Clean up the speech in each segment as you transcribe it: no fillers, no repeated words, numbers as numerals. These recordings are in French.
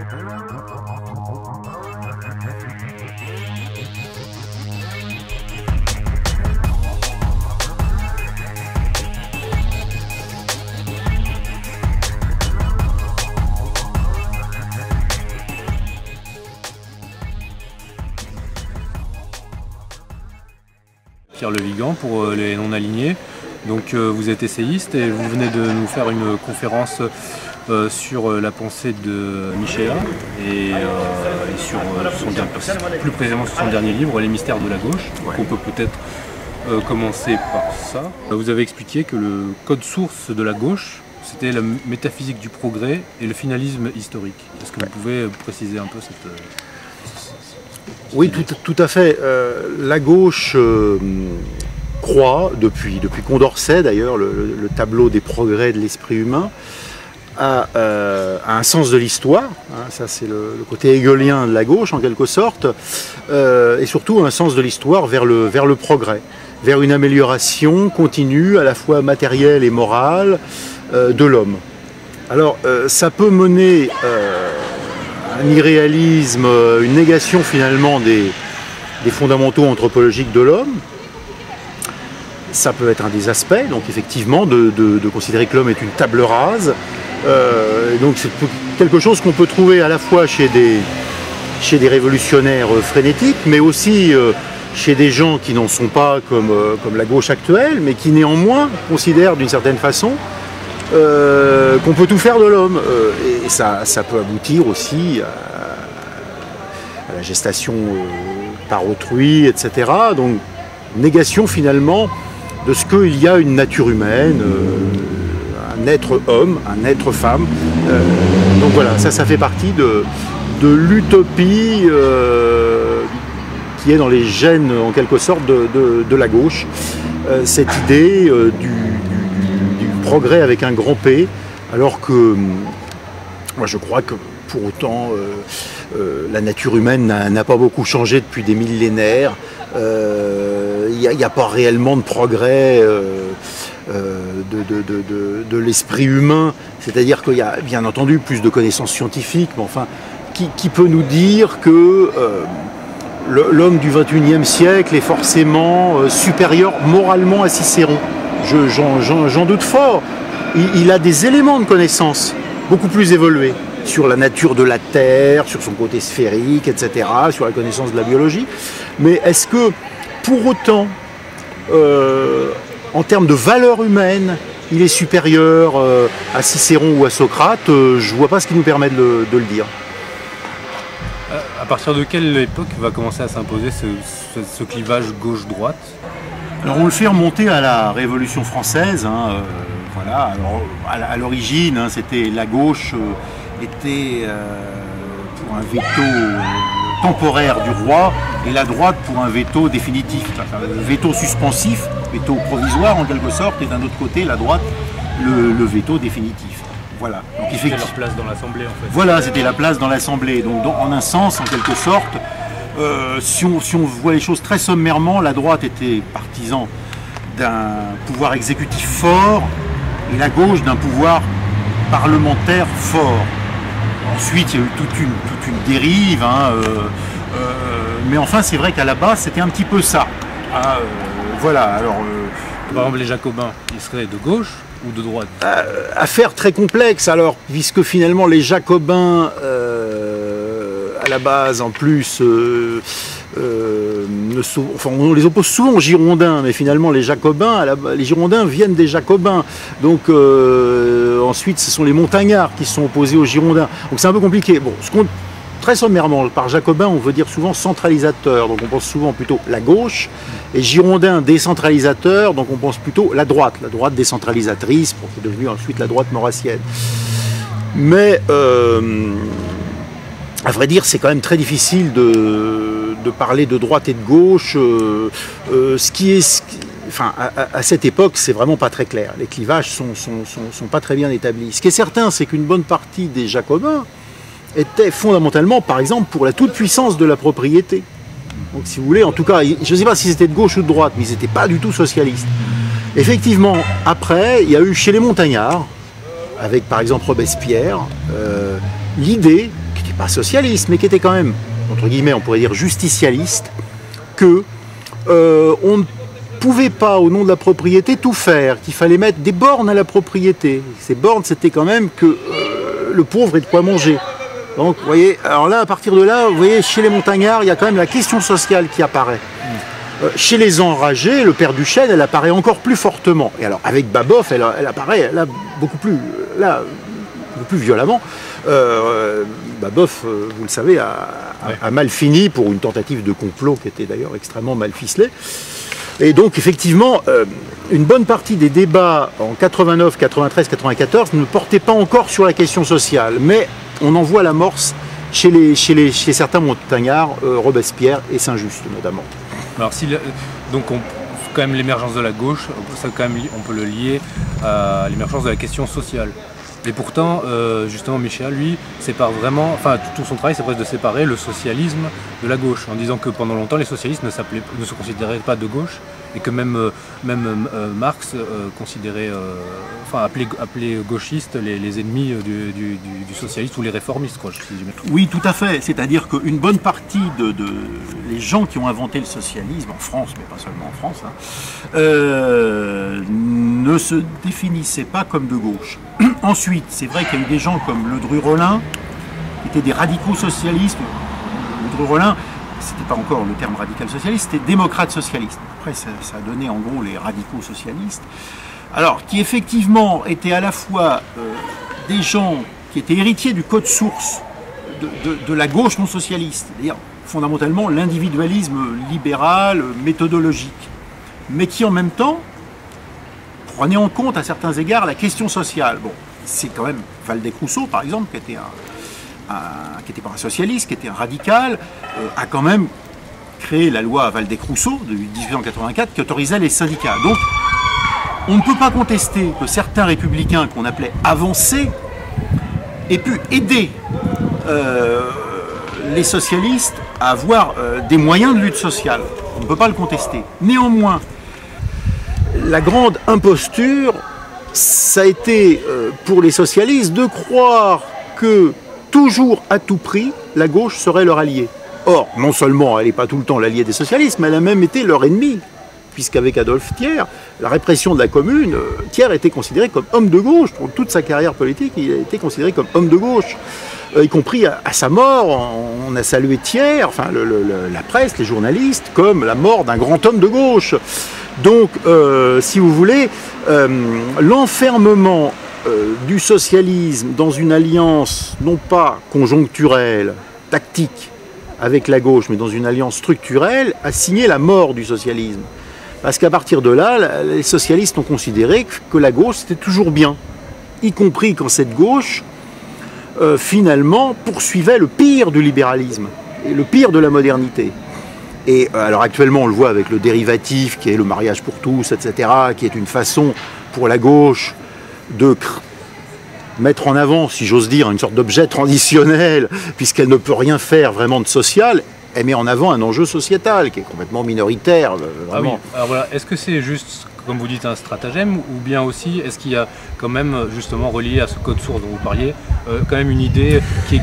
Pierre Le Vigan pour les non-alignés. Donc vous êtes essayiste et vous venez de nous faire une conférence sur la pensée de Michéa et sur plus précisément sur son dernier livre, Les mystères de la gauche. Donc on peut peut-être commencer par ça. Vous avez expliqué que le code source de la gauche, c'était la métaphysique du progrès et le finalisme historique. Est-ce que vous pouvez préciser un peu cette... Oui, tout à fait. La gauche croit, depuis Condorcet d'ailleurs, le tableau des progrès de l'esprit humain, à un sens de l'histoire. Hein, ça c'est le côté hegelien de la gauche en quelque sorte, et surtout un sens de l'histoire vers le progrès, vers une amélioration continue à la fois matérielle et morale de l'homme. Alors ça peut mener un irréalisme, une négation finalement des fondamentaux anthropologiques de l'homme. Ça peut être un des aspects, donc effectivement, de considérer que l'homme est une table rase. Donc c'est quelque chose qu'on peut trouver à la fois chez des révolutionnaires frénétiques, mais aussi chez des gens qui n'en sont pas comme la gauche actuelle, mais qui néanmoins considèrent d'une certaine façon qu'on peut tout faire de l'homme. Et ça peut aboutir aussi à la gestation par autrui, etc. Donc négation finalement de ce qu'il y a une nature humaine, un être homme, un être femme. Donc voilà, ça fait partie de l'utopie qui est dans les gènes en quelque sorte de la gauche. Cette idée du progrès avec un grand P, alors que moi je crois que pour autant la nature humaine n'a pas beaucoup changé depuis des millénaires. Il n'y a pas réellement de progrès de l'esprit humain, c'est-à-dire qu'il y a bien entendu plus de connaissances scientifiques, mais enfin, qui peut nous dire que l'homme du XXIe siècle est forcément supérieur moralement à Cicéron? J'en doute fort. Il a des éléments de connaissance beaucoup plus évolués sur la nature de la Terre, sur son côté sphérique, etc., sur la connaissance de la biologie. Mais est-ce que, pour autant, en termes de valeur humaine, il est supérieur à Cicéron ou à Socrate? Je ne vois pas ce qui nous permet de le dire. À partir de quelle époque va commencer à s'imposer ce clivage gauche-droite? Alors on le fait remonter à la Révolution française. Hein, voilà. Alors, à l'origine, hein, c'était la gauche était pour un veto temporaire du roi et la droite pour un veto définitif, veto suspensif, veto provisoire en quelque sorte, et d'un autre côté la droite le veto définitif. Voilà. Donc c'était leur place dans l'Assemblée en fait. Voilà, c'était la place dans l'Assemblée. Donc en un sens, en quelque sorte, si on voit les choses très sommairement, la droite était partisan d'un pouvoir exécutif fort et la gauche d'un pouvoir parlementaire fort. Ensuite, il y a eu toute une dérive, hein, mais enfin, c'est vrai qu'à la base, c'était un petit peu ça. Voilà, alors... Par exemple, les Jacobins, ils seraient de gauche ou de droite? Affaire très complexe, alors, puisque finalement, les Jacobins, à la base, en plus... enfin, on les oppose souvent aux Girondins, mais finalement les Jacobins, les Girondins viennent des Jacobins. Donc ensuite, ce sont les Montagnards qui sont opposés aux Girondins. Donc c'est un peu compliqué. Bon, très sommairement, par Jacobin, on veut dire souvent centralisateur. Donc on pense souvent plutôt la gauche. Et Girondin décentralisateur, donc on pense plutôt la droite décentralisatrice, pour qui est devenue ensuite la droite maurassienne. Mais à vrai dire, c'est quand même très difficile de parler de droite et de gauche. Enfin, à cette époque, c'est vraiment pas très clair. Les clivages sont pas très bien établis. Ce qui est certain, c'est qu'une bonne partie des Jacobins étaient fondamentalement, par exemple, pour la toute-puissance de la propriété. Donc, si vous voulez, en tout cas, je ne sais pas si c'était de gauche ou de droite, mais ils n'étaient pas du tout socialistes. Effectivement, après, il y a eu chez les Montagnards, avec par exemple Robespierre, l'idée, qui n'était pas socialiste, mais qui était quand même, entre guillemets, on pourrait dire justicialiste, que on ne pouvait pas, au nom de la propriété, tout faire, qu'il fallait mettre des bornes à la propriété. Ces bornes, c'était quand même que le pauvre ait de quoi manger. Donc, vous voyez, alors là, à partir de là, vous voyez, chez les montagnards, il y a quand même la question sociale qui apparaît. Chez les enragés, le père Duchesne, elle apparaît encore plus fortement. Et alors, avec Babeuf, elle apparaît là, beaucoup plus violemment. Babeuf, vous le savez, a mal fini pour une tentative de complot qui était d'ailleurs extrêmement mal ficelée. Et donc, effectivement, une bonne partie des débats en 89, 93, 94 ne portaient pas encore sur la question sociale. Mais on en voit l'amorce chez certains montagnards, Robespierre et Saint-Just notamment. Alors, donc quand même l'émergence de la gauche, ça, quand même, on peut le lier à l'émergence de la question sociale. Et pourtant, justement, Michéa, lui, sépare vraiment, enfin, tout son travail, c'est presque de séparer le socialisme de la gauche, en disant que pendant longtemps, les socialistes ne se considéraient pas de gauche, et que même Marx considérait, appelait gauchistes les ennemis du socialiste ou les réformistes, quoi. Oui, tout à fait. C'est-à-dire qu'une bonne partie les gens qui ont inventé le socialisme, en France, mais pas seulement en France, ne se définissaient pas comme de gauche. Ensuite, c'est vrai qu'il y a eu des gens comme Ledru-Rollin, qui étaient des radicaux socialistes. Ledru-Rollin, c'était pas encore le terme radical socialiste, c'était démocrate socialiste. Après, ça a donné en gros les radicaux socialistes. Alors, qui effectivement étaient à la fois des gens qui étaient héritiers du code source de la gauche non socialiste, c'est-à-dire fondamentalement l'individualisme libéral, méthodologique, mais qui en même temps prenaient en compte à certains égards la question sociale. Bon, c'est quand même Waldeck-Rousseau, par exemple, qui était qui n'était pas un socialiste, qui était un radical, a quand même créé la loi Waldeck-Rousseau de 1884 qui autorisait les syndicats. Donc, on ne peut pas contester que certains républicains qu'on appelait avancés aient pu aider les socialistes à avoir des moyens de lutte sociale. On ne peut pas le contester. Néanmoins, la grande imposture, ça a été pour les socialistes de croire que toujours à tout prix, la gauche serait leur allié. Or, non seulement elle n'est pas tout le temps l'allié des socialistes, mais elle a même été leur ennemi. Puisqu'avec Adolphe Thiers, la répression de la Commune, Thiers était considéré comme homme de gauche. Pour toute sa carrière politique, il a été considéré comme homme de gauche. Y compris à sa mort, on a salué Thiers, enfin la presse, les journalistes, comme la mort d'un grand homme de gauche. Donc, si vous voulez, l'enfermement du socialisme dans une alliance non pas conjoncturelle, tactique avec la gauche, mais dans une alliance structurelle, a signé la mort du socialisme. Parce qu'à partir de là, les socialistes ont considéré que la gauche c'était toujours bien, y compris quand cette gauche, finalement, poursuivait le pire du libéralisme, et le pire de la modernité. Et alors actuellement, on le voit avec le dérivatif, qui est le mariage pour tous, etc., qui est une façon pour la gauche de mettre en avant, si j'ose dire, une sorte d'objet traditionnel, puisqu'elle ne peut rien faire vraiment de social. Elle met en avant un enjeu sociétal qui est complètement minoritaire. Vraiment. Ah oui. Alors voilà, est-ce que c'est juste, comme vous dites, un stratagème, ou bien aussi, est-ce qu'il y a quand même, justement, relié à ce code source dont vous parliez, quand même une idée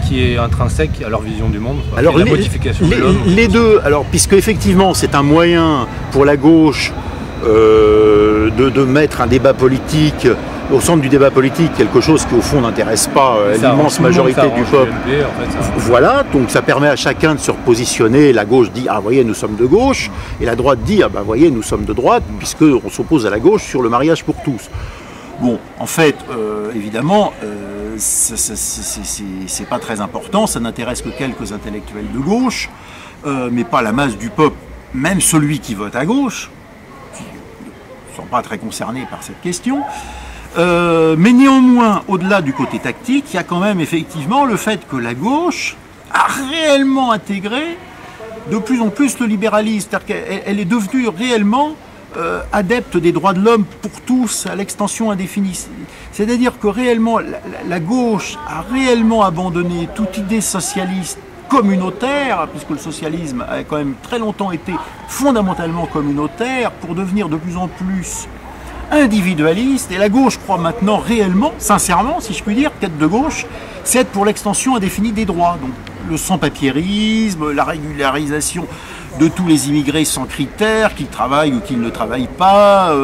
qui est intrinsèque à leur vision du monde, alors la modification de l'homme. Les deux, alors puisque effectivement c'est un moyen pour la gauche de mettre un débat politique au centre du débat politique, quelque chose qui au fond n'intéresse pas l'immense majorité du peuple. Voilà, donc ça permet à chacun de se repositionner. La gauche dit, ah voyez, nous sommes de gauche, et la droite dit, ah bah voyez, nous sommes de droite, puisqu'on s'oppose à la gauche sur le mariage pour tous. Bon, en fait, évidemment, c'est pas très important, ça n'intéresse que quelques intellectuels de gauche, mais pas la masse du peuple, même celui qui vote à gauche, qui ne sont pas très concernés par cette question. Mais néanmoins, au-delà du côté tactique, il y a quand même effectivement le fait que la gauche a réellement intégré de plus en plus le libéralisme, c'est-à-dire qu'elle est devenue réellement adepte des droits de l'homme pour tous à l'extension indéfinie. C'est-à-dire que réellement, la gauche a réellement abandonné toute idée socialiste communautaire, puisque le socialisme a quand même très longtemps été fondamentalement communautaire, pour devenir de plus en plus individualiste. Et la gauche croit maintenant réellement, sincèrement, si je puis dire, qu'être de gauche, c'est pour l'extension indéfinie des droits. Donc, le sans-papiérisme, la régularisation de tous les immigrés sans critères, qu'ils travaillent ou qu'ils ne travaillent pas,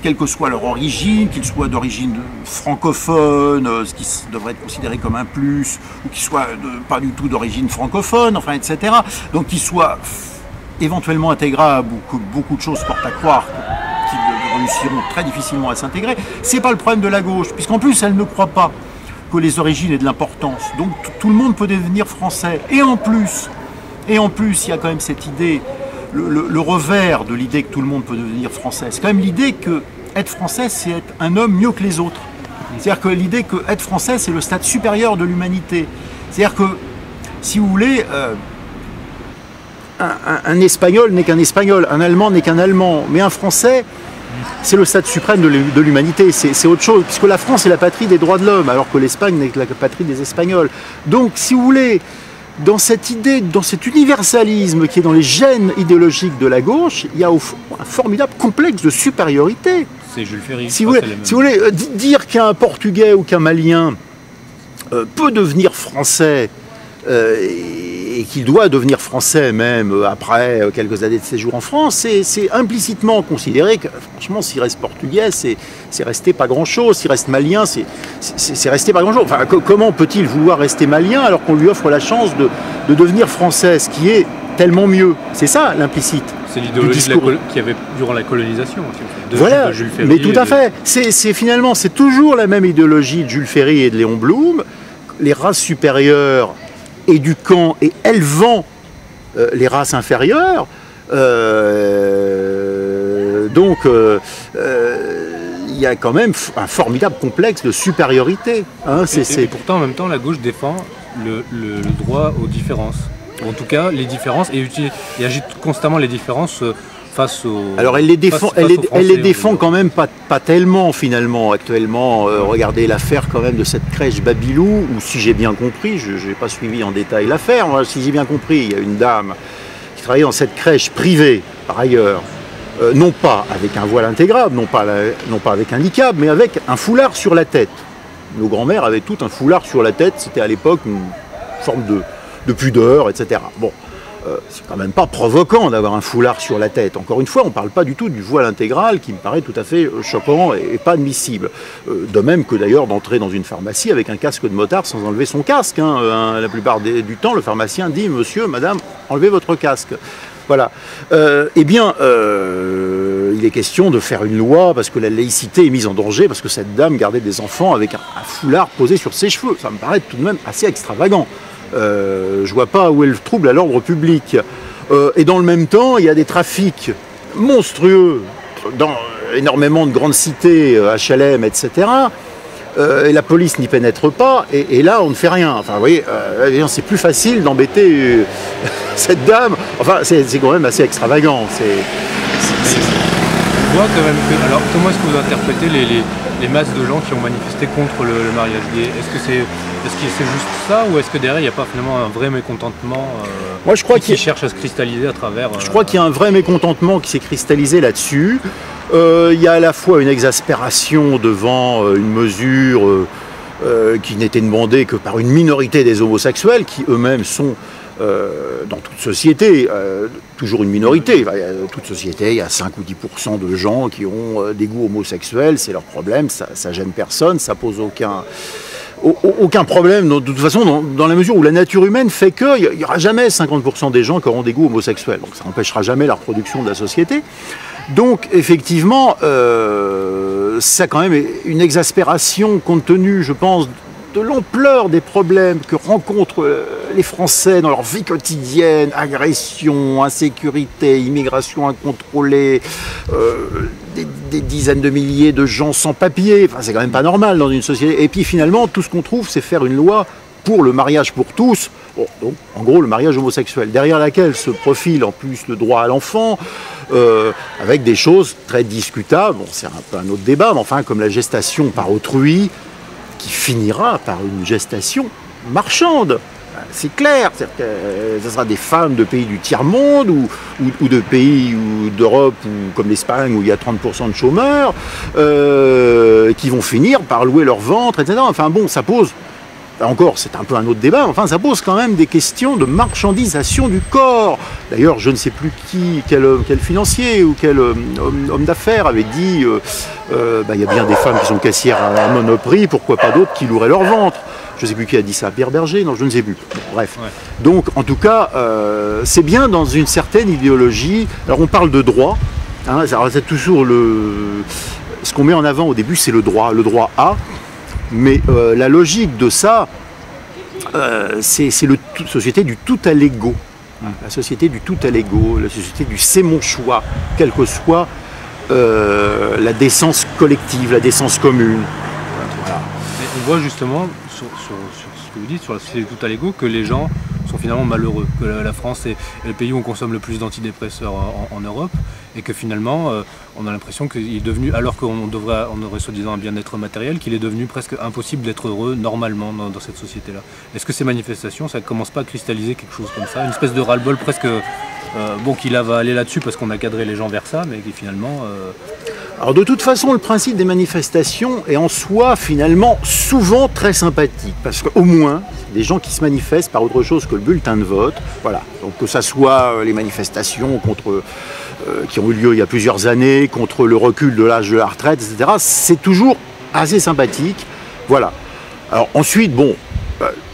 quelle que soit leur origine, qu'ils soient d'origine francophone, ce qui devrait être considéré comme un plus, ou qu'ils soient pas du tout d'origine francophone, enfin, etc. Donc qu'ils soient éventuellement intégrables, ou que beaucoup de choses portent à croire qu'ils réussiront très difficilement à s'intégrer. C'est pas le problème de la gauche, puisqu'en plus elle ne croit pas que les origines aient de l'importance. Donc tout le monde peut devenir français. Et en plus, il y a quand même cette idée, le revers de l'idée que tout le monde peut devenir français. C'est quand même l'idée que être français, c'est être un homme mieux que les autres. C'est-à-dire que l'idée que être français, c'est le stade supérieur de l'humanité. C'est-à-dire que, si vous voulez, un Espagnol n'est qu'un Espagnol, un Allemand n'est qu'un Allemand, mais un Français, c'est le stade suprême de l'humanité, c'est autre chose, puisque la France est la patrie des droits de l'homme, alors que l'Espagne n'est que la patrie des Espagnols. Donc, si vous voulez, dans cette idée, dans cet universalisme qui est dans les gènes idéologiques de la gauche, il y a un formidable complexe de supériorité. C'est Jules Ferry. Si vous voulez, dire qu'un Portugais ou qu'un Malien peut devenir français, et qu'il doit devenir français même après quelques années de séjour en France, c'est implicitement considéré que, franchement, s'il reste portugais, c'est resté pas grand-chose, s'il reste malien, c'est resté pas grand-chose. Enfin, comment peut-il vouloir rester malien alors qu'on lui offre la chance de devenir français, ce qui est tellement mieux? C'est ça l'implicite. C'est l'idéologie qu'il y avait durant la colonisation. Voilà, de Jules Ferry, mais tout à fait. C'est toujours la même idéologie de Jules Ferry et de Léon Blum. Les races supérieures éduquant et élevant les races inférieures. Donc, il y a quand même un formidable complexe de supériorité. Hein, et pourtant, en même temps, la gauche défend le droit aux différences. Ou en tout cas, les différences, et agite constamment les différences face aux... Alors, elle les défend quand même pas tellement, finalement, actuellement. Regardez l'affaire quand même de cette crèche Babylou, où, si j'ai bien compris, je n'ai pas suivi en détail l'affaire, moi, si j'ai bien compris, il y a une dame qui travaillait dans cette crèche privée, par ailleurs, non pas avec un voile intégrable, non pas avec un niqab, mais avec un foulard sur la tête. Nos grands-mères avaient tout un foulard sur la tête, c'était à l'époque une forme de pudeur, etc. Bon, c'est quand même pas provoquant d'avoir un foulard sur la tête. Encore une fois, on ne parle pas du tout du voile intégral qui me paraît tout à fait choquant et pas admissible. De même que d'ailleurs d'entrer dans une pharmacie avec un casque de motard sans enlever son casque. La plupart du temps, le pharmacien dit « Monsieur, madame, enlevez votre casque ». Voilà. Il est question de faire une loi parce que la laïcité est mise en danger, parce que cette dame gardait des enfants avec un foulard posé sur ses cheveux. Ça me paraît tout de même assez extravagant. Je vois pas où est le trouble à l'ordre public. Et dans le même temps, il y a des trafics monstrueux dans énormément de grandes cités, HLM, etc. Et la police n'y pénètre pas, et là on ne fait rien. Enfin, vous voyez, c'est plus facile d'embêter cette dame. Enfin, c'est quand même assez extravagant. On voit quand même que... Alors, comment est-ce que vous interprétez les masses de gens qui ont manifesté contre le mariage gay? Est-ce que c'est juste ça, ou est-ce que derrière il n'y a pas finalement un vrai mécontentement Moi, je crois qui cherche à se cristalliser à travers... Je crois qu'il y a un vrai mécontentement qui s'est cristallisé là-dessus. Il y a à la fois une exaspération devant une mesure qui n'était demandée que par une minorité des homosexuels, qui eux-mêmes sont, dans toute société, toujours une minorité. Toute société, il y a 5 ou 10% de gens qui ont des goûts homosexuels, c'est leur problème, ça gêne personne, ça pose aucun problème, de toute façon, dans la mesure où la nature humaine fait qu'il n'y aura jamais 50% des gens qui auront des goûts homosexuels. Donc ça n'empêchera jamais la reproduction de la société. Donc, effectivement, ça a quand même une exaspération compte tenu, je pense, de l'ampleur des problèmes que rencontrent les Français dans leur vie quotidienne, agression, insécurité, immigration incontrôlée, des dizaines de milliers de gens sans papier. Enfin, c'est quand même pas normal dans une société. Et puis finalement, tout ce qu'on trouve, c'est faire une loi pour le mariage pour tous, donc en gros le mariage homosexuel, derrière laquelle se profile en plus le droit à l'enfant, avec des choses très discutables, bon, c'est un peu un autre débat, mais enfin comme la gestation par autrui, qui finira par une gestation marchande. C'est clair, ce sera des femmes de pays du tiers-monde ou de pays d'Europe comme l'Espagne où il y a 30% de chômeurs qui vont finir par louer leur ventre, etc. Enfin bon, ça pose Là encore, c'est un peu un autre débat, enfin ça pose quand même des questions de marchandisation du corps. D'ailleurs, je ne sais plus quel financier ou quel homme d'affaires avait dit il y a bien des femmes qui sont caissières à Monoprix, pourquoi pas d'autres qui loueraient leur ventre. Je ne sais plus qui a dit ça, Pierre Berger, non, je ne sais plus. Bon, bref. Ouais. Donc, en tout cas, c'est bien dans une certaine idéologie. Alors, on parle de droit. Hein, c'est toujours ce qu'on met en avant au début, c'est le droit A. Mais la logique de ça, c'est la société du tout à l'ego. La société du tout à l'ego, la société du c'est mon choix, quelle que soit la décence collective, la décence commune. Voilà. On voit justement sur ce que vous dites, sur la société tout à l'ego, que les gens sont finalement malheureux, que la France est le pays où on consomme le plus d'antidépresseurs en Europe, et que finalement on a l'impression qu'il est devenu, alors qu'on aurait soi-disant un bien-être matériel, qu'il est devenu presque impossible d'être heureux normalement dans cette société-là. Est-ce que ces manifestations, ça ne commence pas à cristalliser quelque chose comme ça, une espèce de ras-le-bol presque, qu'il va aller là-dessus parce qu'on a cadré les gens vers ça, mais qui finalement... Alors de toute façon, le principe des manifestations est en soi finalement souvent très sympathique, parce qu'au moins, des gens qui se manifestent par autre chose que le bulletin de vote, voilà. Donc que ça soit les manifestations qui ont eu lieu il y a plusieurs années, contre le recul de l'âge de la retraite, etc., c'est toujours assez sympathique, voilà. Alors ensuite,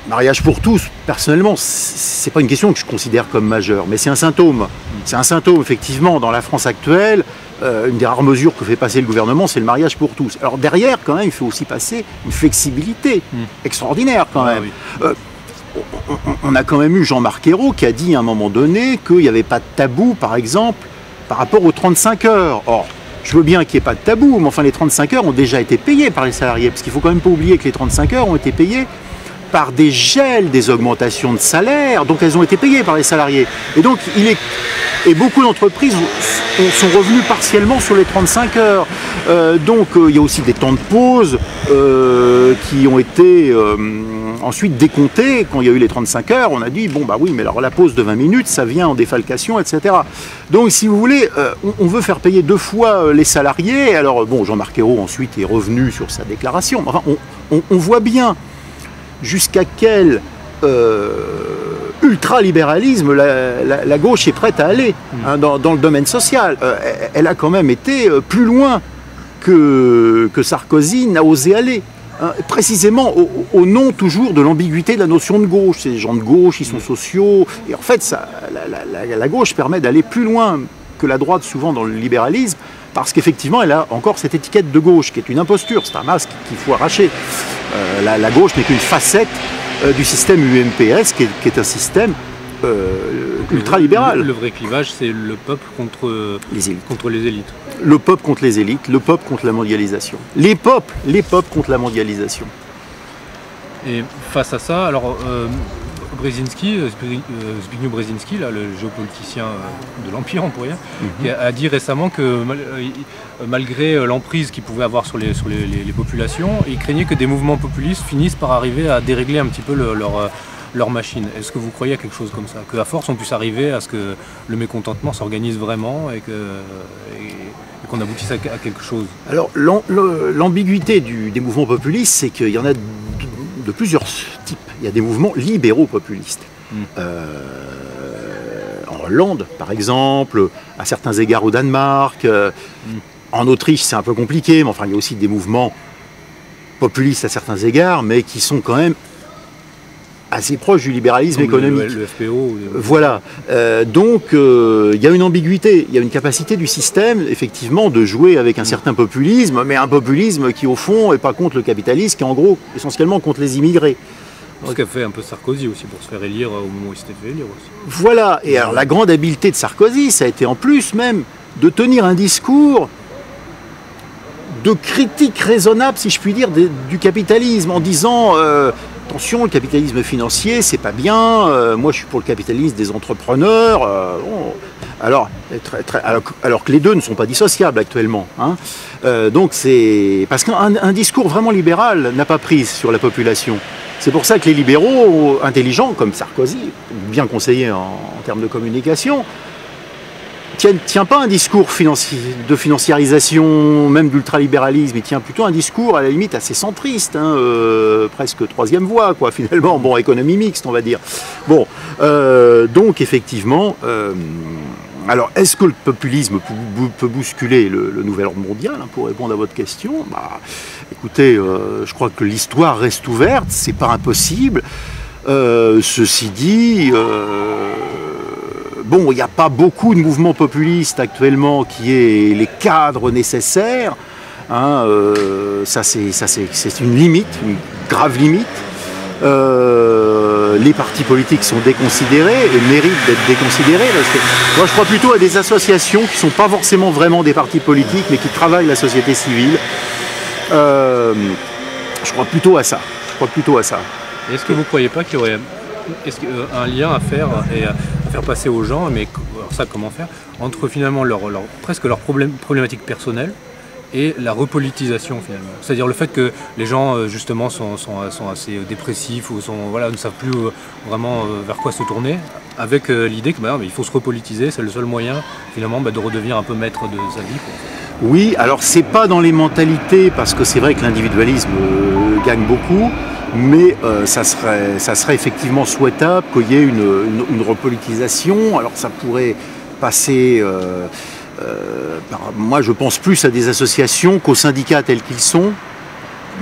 mariage pour tous, personnellement, c'est pas une question que je considère comme majeure, mais c'est un symptôme. C'est un symptôme, effectivement, dans la France actuelle. Une des rares mesures que fait passer le gouvernement, c'est le mariage pour tous. Alors derrière, quand même, il faut aussi passer une flexibilité extraordinaire, quand même. Oui. On a quand même eu Jean-Marc Ayrault qui a dit à un moment donné qu'il n'y avait pas de tabou, par exemple, par rapport aux 35 heures. Or, je veux bien qu'il n'y ait pas de tabou, mais enfin, les 35 heures ont déjà été payées par les salariés, parce qu'il ne faut quand même pas oublier que les 35 heures ont été payées par des gels, des augmentations de salaire, donc elles ont été payées par les salariés. Et donc, beaucoup d'entreprises sont revenues partiellement sur les 35 heures. Donc, il y a aussi des temps de pause qui ont été ensuite décomptés. Quand il y a eu les 35 heures, on a dit, oui, mais alors la pause de 20 minutes, ça vient en défalcation, etc. Donc, si vous voulez, on veut faire payer 2 fois les salariés. Alors, Jean-Marc Ayrault, ensuite, est revenu sur sa déclaration. Enfin, on voit bien jusqu'à quel ultralibéralisme la gauche est prête à aller dans le domaine social. Elle a quand même été plus loin que Sarkozy n'a osé aller. Précisément au nom toujours de l'ambiguïté de la notion de gauche. Ces gens de gauche, ils sont sociaux. Et en fait, la gauche permet d'aller plus loin que la droite, souvent dans le libéralisme, parce qu'effectivement, elle a encore cette étiquette de gauche, qui est une imposture, c'est un masque qu'il faut arracher. La gauche n'est qu'une facette du système UMPS, qui est un système ultralibéral. Le vrai clivage, c'est le peuple contre les élites. Le peuple contre les élites, le peuple contre la mondialisation. Les peuples contre la mondialisation. Et face à ça, alors... Zbigniew Brzezinski, là, le géopoliticien de l'Empire, on pourrait dire, qui a dit récemment que malgré l'emprise qu'il pouvait avoir sur les populations, il craignait que des mouvements populistes finissent par arriver à dérégler un petit peu leur machine. Est-ce que vous croyez à quelque chose comme ça? Qu'à force, on puisse arriver à ce que le mécontentement s'organise vraiment et qu'on aboutisse à quelque chose? Alors, l'ambiguïté des mouvements populistes, c'est qu'il y en a de plusieurs types. Il y a des mouvements libéraux populistes. En Hollande, par exemple, à certains égards au Danemark. En Autriche, c'est un peu compliqué, mais enfin, il y a aussi des mouvements populistes à certains égards, mais qui sont quand même assez proches du libéralisme économique. Le FPO. Voilà. Donc, il y a une ambiguïté, il y a une capacité du système, effectivement, de jouer avec un certain populisme, mais un populisme qui, au fond, n'est pas contre le capitalisme, qui est en gros, essentiellement contre les immigrés. Ce qu'a fait un peu Sarkozy aussi pour se faire élire au moment où il s'était fait élire aussi. Voilà. Et alors, la grande habileté de Sarkozy, ça a été en plus même de tenir un discours de critique raisonnable, si je puis dire, du capitalisme, en disant attention, le capitalisme financier, c'est pas bien, moi je suis pour le capitalisme des entrepreneurs, alors que les deux ne sont pas dissociables actuellement. Hein. Donc c'est... Parce qu'un discours vraiment libéral n'a pas prise sur la population. C'est pour ça que les libéraux intelligents, comme Sarkozy, bien conseillés en termes de communication, tient pas un discours de financiarisation, même d'ultralibéralisme, il tient plutôt un discours à la limite assez centriste, hein, presque troisième voie, quoi, finalement, bon, économie mixte, on va dire. Bon, donc effectivement, alors est-ce que le populisme peut bousculer le nouvel ordre mondial, hein, pour répondre à votre question? Bah, écoutez, je crois que l'histoire reste ouverte, c'est pas impossible. Ceci dit, bon, il n'y a pas beaucoup de mouvements populistes actuellement qui aient les cadres nécessaires. Hein, ça, c'est une limite, une grave limite. Les partis politiques sont déconsidérés et méritent d'être déconsidérés. Parce que moi, je crois plutôt à des associations qui ne sont pas forcément vraiment des partis politiques, mais qui travaillent la société civile. Je crois plutôt à ça. Est-ce que vous ne croyez pas qu'il y aurait un lien à faire et à faire passer aux gens, mais alors ça comment faire, entre finalement presque leurs problématiques personnelles et la repolitisation finalement. C'est-à-dire le fait que les gens justement sont assez dépressifs ou voilà, ne savent plus vraiment vers quoi se tourner, avec l'idée que il faut se repolitiser, c'est le seul moyen finalement de redevenir un peu maître de sa vie, quoi. Oui, alors c'est pas dans les mentalités, parce que c'est vrai que l'individualisme gagne beaucoup, mais ça serait effectivement souhaitable qu'il y ait une repolitisation. Alors ça pourrait passer moi je pense plus à des associations qu'aux syndicats tels qu'ils sont,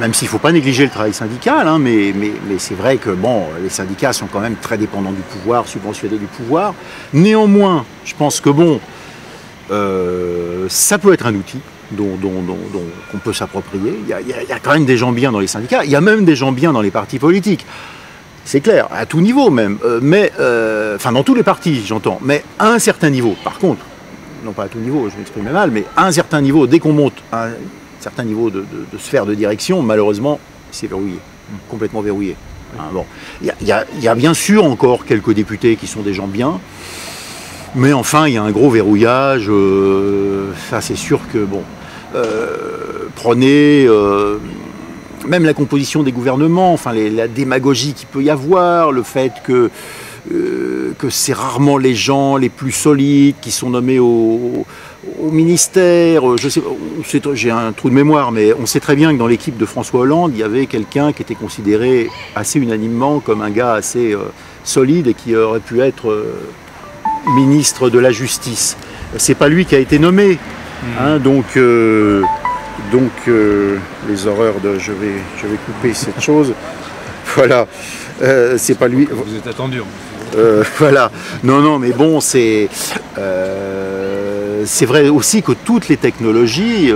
même s'il ne faut pas négliger le travail syndical, hein, mais c'est vrai que bon, les syndicats sont quand même très dépendants du pouvoir, subventionnés du pouvoir. Néanmoins, je pense que bon, ça peut être un outil qu'on peut s'approprier. Il y a quand même des gens bien dans les syndicats, il y a même des gens bien dans les partis politiques. C'est clair, à tout niveau même, enfin dans tous les partis j'entends, mais à un certain niveau. Par contre, non pas à tout niveau, je m'exprime mal, mais à un certain niveau, dès qu'on monte à un certain niveau de sphère de direction, malheureusement, c'est verrouillé, complètement verrouillé. Hein, bon. Il y a bien sûr encore quelques députés qui sont des gens bien, mais enfin, il y a un gros verrouillage, ça c'est sûr que, bon, prenez même la composition des gouvernements, enfin la démagogie qu'il peut y avoir, le fait que c'est rarement les gens les plus solides qui sont nommés au ministère. Je sais, j'ai un trou de mémoire, mais on sait très bien que dans l'équipe de François Hollande, il y avait quelqu'un qui était considéré assez unanimement comme un gars assez solide et qui aurait pu être ministre de la Justice. C'est pas lui qui a été nommé, hein, donc les horreurs de je vais couper cette chose. Voilà, c'est pas lui. Vous êtes attendu. Voilà, non, mais bon, c'est vrai aussi que toutes les technologies,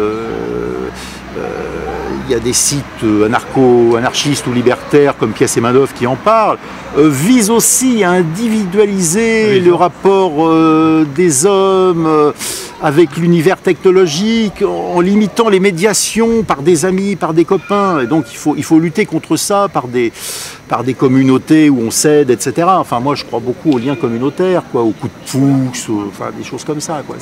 il y a des sites anarchistes ou libertaires comme Pièce et Madoff qui en parlent, visent aussi à individualiser le rapport des hommes avec l'univers technologique, en limitant les médiations par des amis, par des copains. Et donc il faut lutter contre ça par des communautés où on s'aide, etc. Enfin moi je crois beaucoup aux liens communautaires, quoi, aux coups de pouce, enfin des choses comme ça, quoi.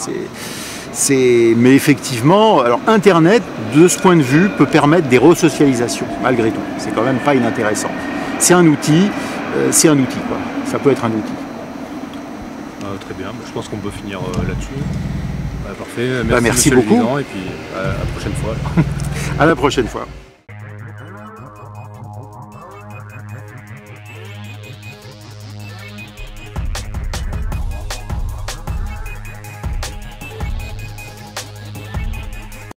Mais effectivement, alors Internet, de ce point de vue, peut permettre des resocialisations, malgré tout. C'est quand même pas inintéressant. C'est un outil, quoi. Ça peut être un outil. Très bien, je pense qu'on peut finir là-dessus. Parfait, merci beaucoup. Et puis à la prochaine fois. À la prochaine fois.